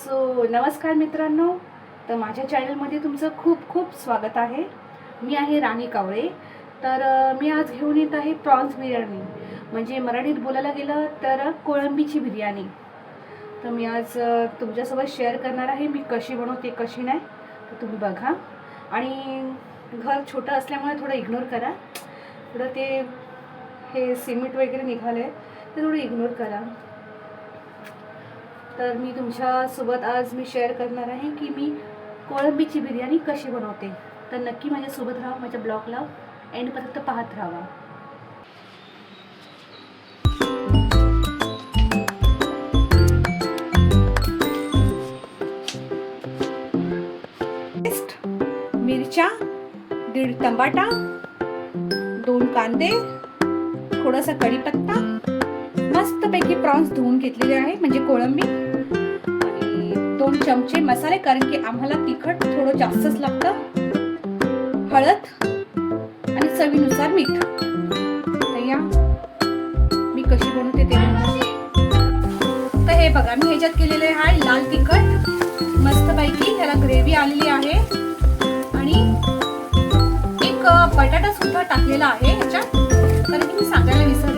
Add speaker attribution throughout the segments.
Speaker 1: नमस्कार मित्रांनो, तर माझ्या चॅनलमध्ये तुमचं खूप खूप स्वागत आहे। मी आहे राणी कावळे। तर मी आज घेऊन येत आहे प्रॉन्स बिर्याणी, म्हणजे मराठीत बोलायला गेलं तर कोळंबीची बिर्याणी। तर मी आज तुमच्यासोबत शेअर करणार आहे मी कशी बनवते कशी नाही, तर तुम्ही बघा। आणि घर छोटं असल्यामुळे थोडं इग्नोर करा, थोडं ते हे सिमेंट वगैरे निघाले ते थोडं इग्नोर करा। तर मी तुमच्यासोबत आज मी शेअर करणार आहे की मी कोळंबीची बिर्याणी कशी बनवते। तर नक्की माझ्यासोबत राहा, माझ्या ब्लॉगला एंडपर्यंत पाहत राहा। मिरच्या, 1.5 टमाटा, 2 कांदे, थोडासा कढीपत्ता, मस्तपैकी प्रॉन्स धुवून घेतलेले आहे म्हणजे कोळंबी, आणि 2 चमचे मसाले, कारण की आम्हाला तिखट थोडं जास्तच लागतं, हळद आणि चवीनुसार मीठ। तर या मी कशी बनवते ते तर हे बघा, मी ह्याच्यात केलेले आहे लाल तिखट मस्तपैकी, ह्याला ग्रेव्ही आलेली आहे, आणि एक बटाटा सुद्धा टाकलेला आहे ह्याच्यात, कारण की मी सांगायला विसरले।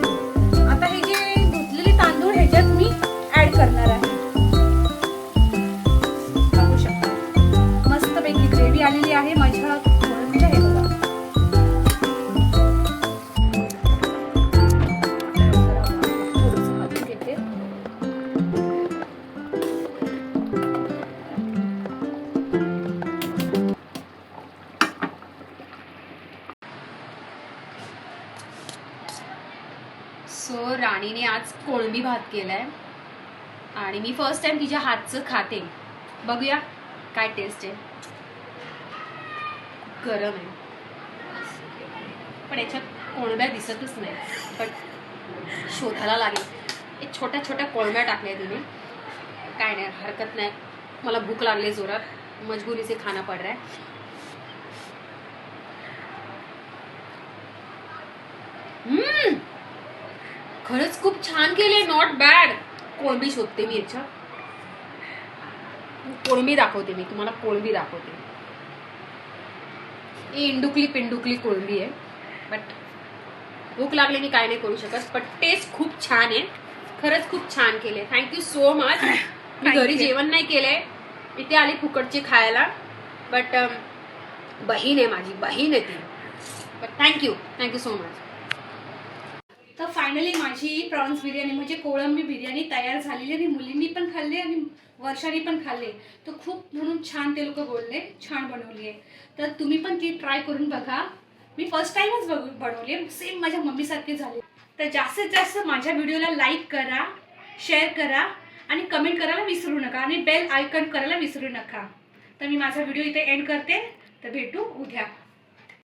Speaker 1: आता हे जे धुतलेले तांदूळ ह्याच्यात मी ऍड करणार आहे। बघू शकता मस्तपैकी ग्रेव्ही आलेली आहे माझ्या कोळंबीला, हे बघा। राणीने आज कोळंबी भात केलाय आणि मी फर्स्ट टाइम तिच्या हातचं खाते। बघूया काय टेस्ट आहे। गरम आहे पण याच्यात कोळंब्या दिसतच नाही, पण शोधायला लागेल। एक छोट्या छोट्या कोळंब्या टाकल्या तिने, काय नाही हरकत नाही, मला भूक लागली जोरात, मजबुरी से खाना पड रहा है। खरंच खूप छान केले, नॉट बॅड। कोळंबी शोधते मी, याच्या कोळंबी दाखवते मी तुम्हाला, कोळंबी दाखवते। ही इंडुकली पिंडुकली कोळंबी आहे, बट भूक लागली मी काय नाही करू शकत, पण टेस्ट खूप छान आहे, खरंच खूप छान केले। Thank you so much. मी घरी जेवण नाही केलंय, इथे आली फुकटची खायला, बट बहीण आहे माझी, बहीण आहे ती, बट थँक्यू सो मच। तर फायनली माझी प्रॉन्स बिर्याणी म्हणजे कोळंबी बिर्याणी तयार झालेली, आणि मुलींनी पण खाल्ली आणि वर्षाने पण खाल्ले, तर खूप म्हणून छान ते लोक बोलले, छान बनवली आहे। तर तुम्ही पण ती ट्राय करून बघा। मी फर्स्ट टाइमच बनवली, सेम माझ्या मम्मीसारखी झाली। तर जास्तीत जास्त माझ्या व्हिडिओला लाईक करा, शेअर करा आणि कमेंट करायला विसरू नका, आणि बेल आयकॉन करायला विसरू नका। तर मी माझा व्हिडिओ इथे एंड करते, तर भेटू उद्या।